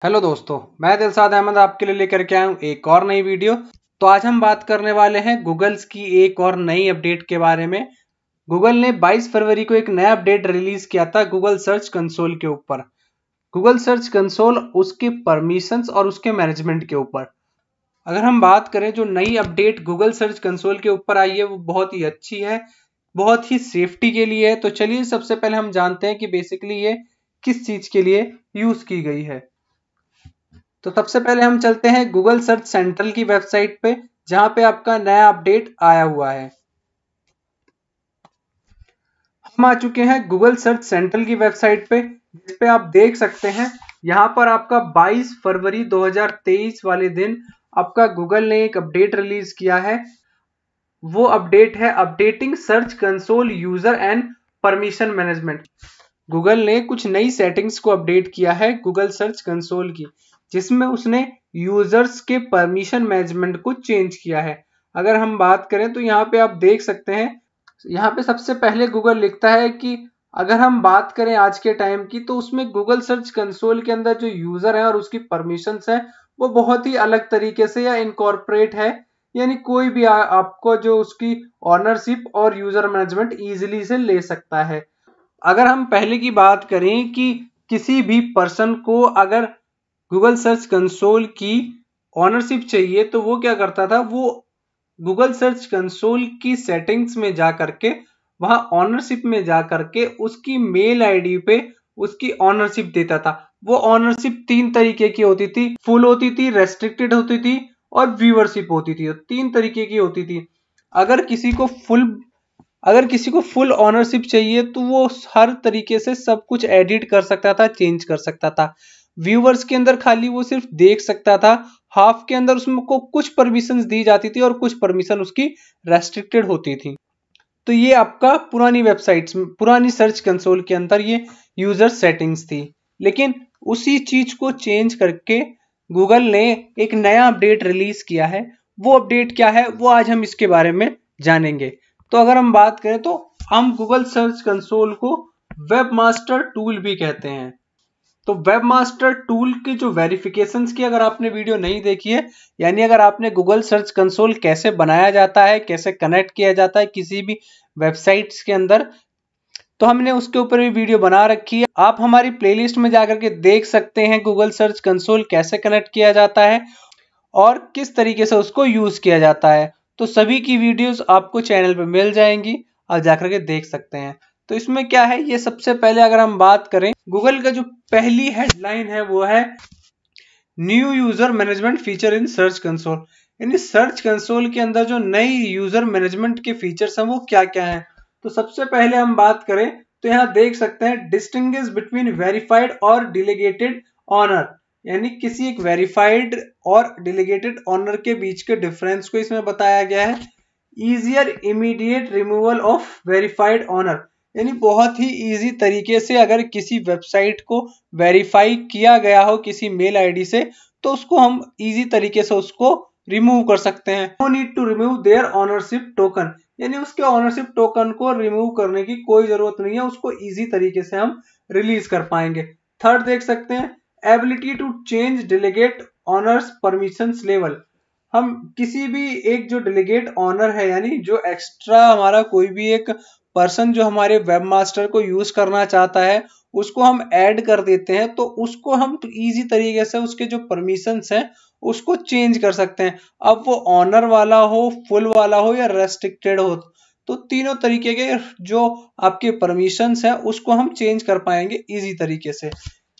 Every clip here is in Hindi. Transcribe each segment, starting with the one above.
हेलो दोस्तों, मैं दिलशाद अहमद आपके लिए लेकर के आया हूँ एक और नई वीडियो। तो आज हम बात करने वाले हैं गूगल्स की एक और नई अपडेट के बारे में। गूगल ने 22 फरवरी को एक नया अपडेट रिलीज किया था गूगल सर्च कंसोल के ऊपर। गूगल सर्च कंसोल, उसके परमिशंस और उसके मैनेजमेंट के ऊपर। अगर हम बात करें, जो नई अपडेट गूगल सर्च कंसोल के ऊपर आई है वो बहुत ही अच्छी है, बहुत ही सेफ्टी के लिए है। तो चलिए सबसे पहले हम जानते हैं कि बेसिकली ये किस चीज के लिए यूज की गई है। तो सबसे पहले हम चलते हैं गूगल सर्च सेंट्रल की वेबसाइट पे, जहां पे आपका नया अपडेट आया हुआ है। हम आ चुके हैं गूगल सर्च सेंट्रल की वेबसाइट पे, जिस पे आप देख सकते हैं यहां पर आपका 22 फरवरी 2023 वाले दिन आपका गूगल ने एक अपडेट रिलीज किया है। वो अपडेट है updating search console user and permission management. Google ने कुछ नई सेटिंग्स को अपडेट किया है गूगल सर्च कंसोल की, जिसमें उसने यूजर्स के परमिशन मैनेजमेंट को चेंज किया है। अगर हम बात करें तो यहाँ पे आप देख सकते हैं, यहाँ पे सबसे पहले गूगल लिखता है कि अगर हम बात करें आज के टाइम की, तो उसमें गूगल सर्च कंसोल के अंदर जो यूजर है और उसकी परमिशंस है वो बहुत ही अलग तरीके से या इनकॉर्पोरेट है। यानी कोई भी आपको जो उसकी ऑनरशिप और यूजर मैनेजमेंट इजीली से ले सकता है। अगर हम पहले की बात करें कि किसी भी पर्सन को अगर गूगल सर्च कंसोल की ऑनरशिप चाहिए, तो वो क्या करता था, वो गूगल सर्च कंसोल की सेटिंग्स में जा करके, वहां ऑनरशिप में जा करके उसकी मेल आईडी पे उसकी ऑनरशिप देता था। वो ऑनरशिप तीन तरीके की होती थी, फुल होती थी, रेस्ट्रिक्टेड होती थी और व्यूअरशिप होती थी। तीन तरीके की होती थी। अगर किसी को फुल अगर किसी को फुल ऑनरशिप चाहिए तो वो हर तरीके से सब कुछ एडिट कर सकता था, चेंज कर सकता था। व्यूवर्स के अंदर खाली वो सिर्फ देख सकता था। हाफ के अंदर उसको कुछ परमिशंस दी जाती थी और कुछ परमिशन उसकी रेस्ट्रिक्टेड होती थी। तो ये आपका पुरानी वेबसाइट्स में, पुरानी सर्च कंसोल के अंदर ये यूजर सेटिंग्स थी। लेकिन उसी चीज को चेंज करके गूगल ने एक नया अपडेट रिलीज किया है। वो अपडेट क्या है वो आज हम इसके बारे में जानेंगे। तो अगर हम बात करें तो हम गूगल सर्च कंसोल को वेबमास्टर टूल भी कहते हैं। तो वेबमास्टर टूल की जो वेरिफिकेशंस की अगर आपने वीडियो नहीं देखी है, यानी अगर आपने गूगल सर्च कंसोल कैसे बनाया जाता है, कैसे कनेक्ट किया जाता है किसी भी वेबसाइट्स के अंदर, तो हमने उसके ऊपर भी वीडियो बना रखी है। आप हमारी प्लेलिस्ट में जाकर के देख सकते हैं गूगल सर्च कंसोल कैसे कनेक्ट किया जाता है और किस तरीके से उसको यूज किया जाता है। तो सभी की वीडियोस आपको चैनल पे मिल जाएंगी, आप जाकर के देख सकते हैं। तो इसमें क्या है, ये सबसे पहले अगर हम बात करें, गूगल का जो पहली हेडलाइन है वो है new user management feature in search console. यानी सर्च कंसोल के अंदर जो नई यूजर मैनेजमेंट के फीचर्स हैं वो क्या क्या हैं। तो सबसे पहले हम बात करें तो यहाँ देख सकते हैं डिस्टिंग्विश बिटवीन वेरीफाइड और डिलीगेटेड ऑनर। यानी किसी एक वेरीफाइड और डिलीगेटेड ऑनर के बीच के डिफरेंस को इसमें बताया गया है। Easier immediate removal of verified owner, यानी बहुत ही इजी तरीके से अगर किसी वेबसाइट को वेरीफाई किया गया हो किसी मेल आईडी से, तो उसको हम इजी तरीके से उसको रिमूव कर सकते हैं। No need to remove their ownership token, यानी उसके ऑनरशिप टोकन को रिमूव करने की कोई जरूरत नहीं है, उसको इजी तरीके से हम रिलीज कर पाएंगे। थर्ड देख सकते हैं ability to change delegate owners permissions level. हम किसी भी एक जो डेलीगेट ऑनर है, यानी जो एक्स्ट्रा हमारा कोई भी एक पर्सन जो हमारे वेबमास्टर को यूज करना चाहता है, उसको हम ऐड कर देते हैं, तो उसको हम इजी तरीके से उसके जो परमिशंस हैं उसको चेंज कर सकते हैं। अब वो ऑनर वाला हो, फुल वाला हो या रेस्ट्रिक्टेड हो, तो तीनों तरीके के जो आपके परमिशंस हैं उसको हम चेंज कर पाएंगे इजी तरीके से।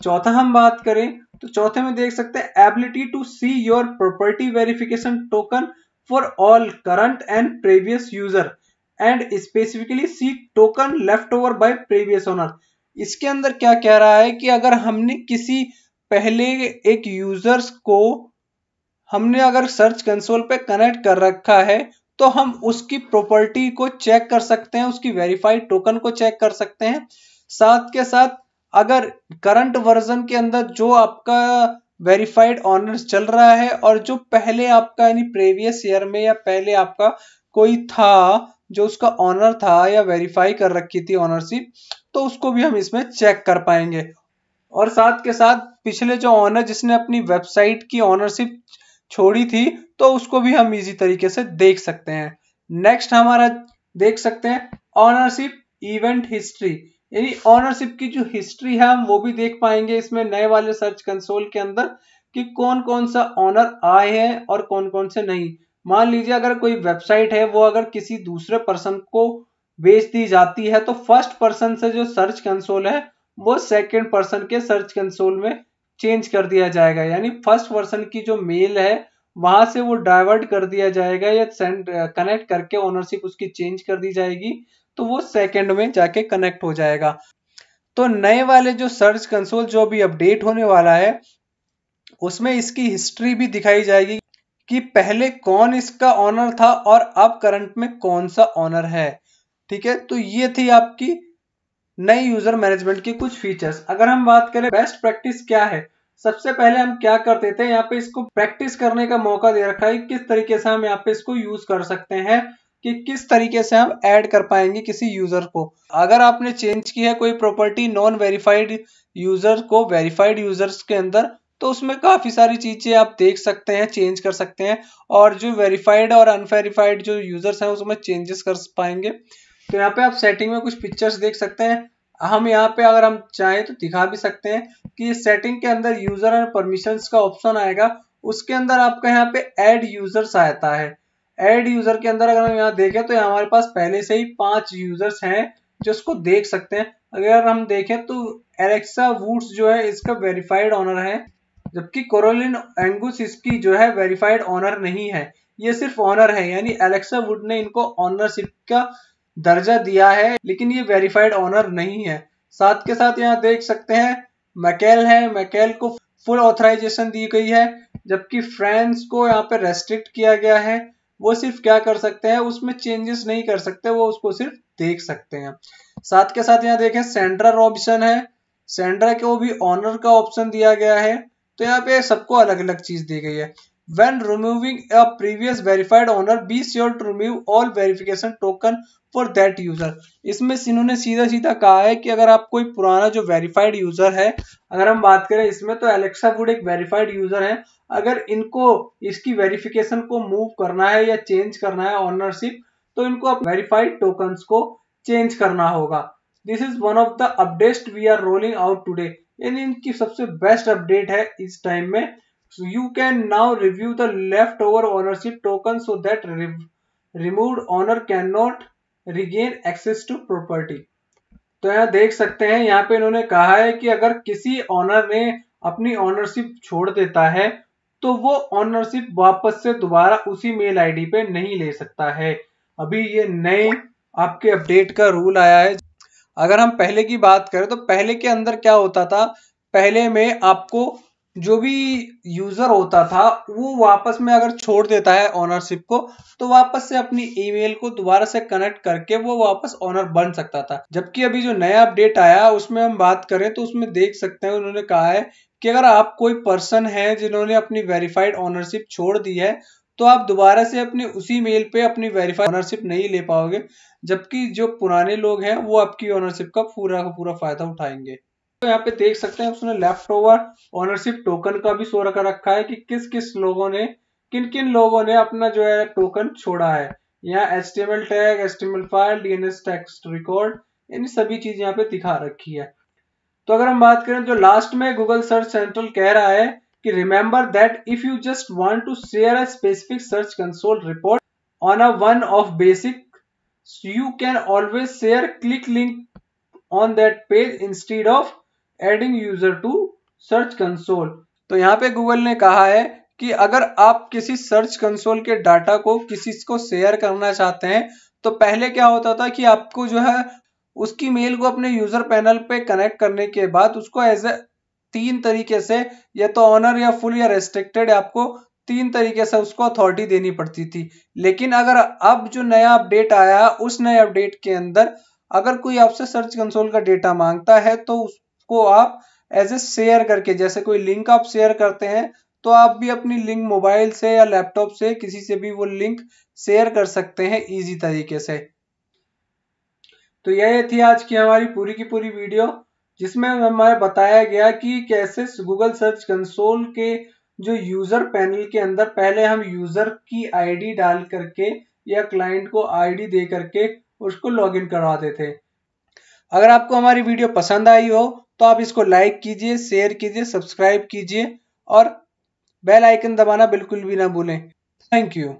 चौथा हम बात करें तो चौथे में देख सकते हैं ability to see your property verification token for all current and previous user and specifically see token left over by previous owner. इसके अंदर क्या कह रहा है कि अगर हमने किसी पहले एक यूजर्स को हमने अगर सर्च कंसोल पे कनेक्ट कर रखा है, तो हम उसकी प्रॉपर्टी को चेक कर सकते हैं, उसकी वेरीफाइड टोकन को चेक कर सकते हैं। साथ के साथ अगर करंट वर्जन के अंदर जो आपका वेरीफाइड ऑनर्स चल रहा है और जो पहले आपका यानी प्रीवियस ईयर में या पहले आपका कोई था जो उसका ऑनर था या वेरीफाई कर रखी थी ऑनरशिप, तो उसको भी हम इसमें चेक कर पाएंगे। और साथ के साथ पिछले जो ऑनर जिसने अपनी वेबसाइट की ऑनरशिप छोड़ी थी तो उसको भी हम इजी तरीके से देख सकते हैं। नेक्स्ट हमारा देख सकते हैं ऑनरशिप इवेंट हिस्ट्री, यानी ऑनरशिप की जो हिस्ट्री है हम वो भी देख पाएंगे इसमें नए वाले सर्च कंसोल के अंदर कि कौन कौन सा ऑनर आए हैं और कौन कौन से नहीं। मान लीजिए अगर कोई वेबसाइट है वो अगर किसी दूसरे पर्सन को बेच दी जाती है तो फर्स्ट पर्सन से जो सर्च कंसोल है वो सेकंड पर्सन के सर्च कंसोल में चेंज कर दिया जाएगा, यानी फर्स्ट पर्सन की जो मेल है वहां से वो डाइवर्ट कर दिया जाएगा या सेंड कनेक्ट करके ओनरशिप उसकी चेंज कर दी जाएगी तो वो सेकंड में जाके कनेक्ट हो जाएगा। तो नए वाले जो सर्च कंसोल जो भी अपडेट होने वाला है उसमें इसकी हिस्ट्री भी दिखाई जाएगी कि पहले कौन इसका ऑनर था और अब करंट में कौन सा ऑनर है। ठीक है, तो ये थी आपकी नई यूजर मैनेजमेंट की कुछ फीचर्स। अगर हम बात करें बेस्ट प्रैक्टिस क्या है, सबसे पहले हम क्या करते थे, यहाँ पे इसको प्रैक्टिस करने का मौका दे रखा है किस तरीके से हम यहाँ पे इसको यूज कर सकते हैं कि किस तरीके से हम ऐड कर पाएंगे किसी यूजर को। अगर आपने चेंज की है कोई प्रॉपर्टी नॉन वेरीफाइड यूजर को वेरीफाइड यूजर्स के अंदर तो उसमें काफी सारी चीजें आप देख सकते हैं, चेंज कर सकते हैं और जो वेरीफाइड और अनवेरीफाइड जो यूजर्स हैं उसमें चेंजेस कर पाएंगे। तो यहाँ पे आप सेटिंग में कुछ पिक्चर्स देख सकते हैं। हम यहाँ पे अगर हम चाहें तो दिखा भी सकते हैं कि सेटिंग के अंदर यूजर एंड परमिशंस का ऑप्शन आएगा, उसके अंदर आपका यहाँ पे ऐड यूजर्स आता है। ऐड यूजर के अंदर अगर हम यहाँ देखें तो हमारे पास पहले से ही 5 यूजर्स हैं जो उसको देख सकते हैं। अगर हम देखें तो एलेक्सा वुड्स जो है इसका वेरीफाइड ऑनर है, जबकि कोरोलिन एंगुस इसकी जो है वेरीफाइड ऑनर नहीं है, ये सिर्फ ऑनर है, यानी एलेक्सा वुड ने इनको ऑनरशिप का दर्जा दिया है लेकिन ये वेरीफाइड ऑनर नहीं है। साथ के साथ यहाँ देख सकते हैं मैकेल है, मैकेल को फुल ऑथराइजेशन दी गई है, जबकि फ्रेंड्स को यहाँ पे रेस्ट्रिक्ट किया गया है, वो सिर्फ क्या कर सकते हैं उसमें चेंजेस नहीं कर सकते, वो उसको सिर्फ देख सकते हैं। साथ के साथ यहाँ देखें सेंड्रा रॉबिसन है, सेंड्रा को भी ऑनर का ऑप्शन दिया गया है। तो यहाँ पे सबको अलग अलग चीज दी गई है। When removing a previous verified owner, be sure to remove all verification token for that user। इसमें इन्होंने सीधा सीधा कहा है कि अगर आप कोई पुराना जो वेरीफाइड यूजर है, अगर हम बात करें इसमें तो एलेक्सा वुड एक वेरीफाइड यूजर है, अगर इनको इसकी वेरिफिकेशन को मूव करना है या चेंज करना है ऑनरशिप तो इनको वेरीफाइड टोकन्स को चेंज करना होगा। This is one of the update we are rolling out today, यानी इनकी सबसे बेस्ट अपडेट है इस टाइम में। So you can now review the leftover ownership token so that removed owner cannot regain access to property। तो यहाँ देख सकते हैं यहाँ पे इन्होंने कहा है कि अगर किसी ऑनर ने अपनी ऑनरशिप छोड़ देता है तो वो ऑनरशिप वापस से दोबारा उसी मेल आईडी पे नहीं ले सकता है। अभी ये नए आपके अपडेट का रूल आया है। अगर हम पहले की बात करें तो पहले के अंदर क्या होता था, पहले में आपको जो भी यूजर होता था वो वापस में अगर छोड़ देता है ओनरशिप को तो वापस से अपनी ईमेल को दोबारा से कनेक्ट करके वो वापस ओनर बन सकता था। जबकि अभी जो नया अपडेट आया उसमें हम बात करें तो उसमें देख सकते हैं उन्होंने कहा है कि अगर आप कोई पर्सन है जिन्होंने अपनी वेरीफाइड ओनरशिप छोड़ दी है तो आप दोबारा से अपनी उसी मेल पे अपनी वेरीफाइड ओनरशिप नहीं ले पाओगे, जबकि जो पुराने लोग हैं वो आपकी ओनरशिप का पूरा फायदा उठाएंगे। तो यहाँ पे देख सकते हैं उसने लेफ्ट ओवर ओनरशिप टोकन का भी शो कर रखा है कि किस किस लोगों ने किन किन लोगों ने अपना जो है टोकन छोड़ा है। यहाँ HTML tag, HTML file, DNS text record, इन सभी चीज यहाँ पे दिखा रखी है। तो अगर हम बात करें जो लास्ट में गूगल सर्च सेंट्रल कह रहा है कि remember that if you just want to share a specific search console report on a one of basic you can always share click link on that page instead of adding user to search console। तो यहाँ पे गूगल ने कहा है कि अगर आप किसी सर्च कंसोल के डाटा को किसी को शेयर करना चाहते हैं तो पहले क्या होता था कि आपको जो है उसकी मेल को अपने यूजर पैनल पे कनेक्ट करने के बाद उसको एज ए 3 तरीके से या तो ऑनर या फुल या रेस्ट्रिक्टेड आपको 3 तरीके से उसको अथॉरिटी देनी पड़ती थी। लेकिन अगर अब जो नया अपडेट आया उस नए अपडेट के अंदर अगर कोई आपसे सर्च कंसोल का डेटा मांगता है तो उसको आप एज ए शेयर करके, जैसे कोई लिंक आप शेयर करते हैं तो आप भी अपनी लिंक मोबाइल से या लैपटॉप से किसी से भी वो लिंक शेयर कर सकते हैं इजी तरीके से। तो यह थी आज की हमारी पूरी की पूरी वीडियो। जिसमें हमें बताया गया कि कैसे गूगल सर्च कंसोल के जो यूजर पैनल के अंदर पहले हम यूजर की आईडी डाल करके या क्लाइंट को आईडी दे करके उसको लॉगिन करवाते थे। अगर आपको हमारी वीडियो पसंद आई हो तो आप इसको लाइक कीजिए, शेयर कीजिए, सब्सक्राइब कीजिए और बेल आइकन दबाना बिल्कुल भी ना भूलें। Thank you.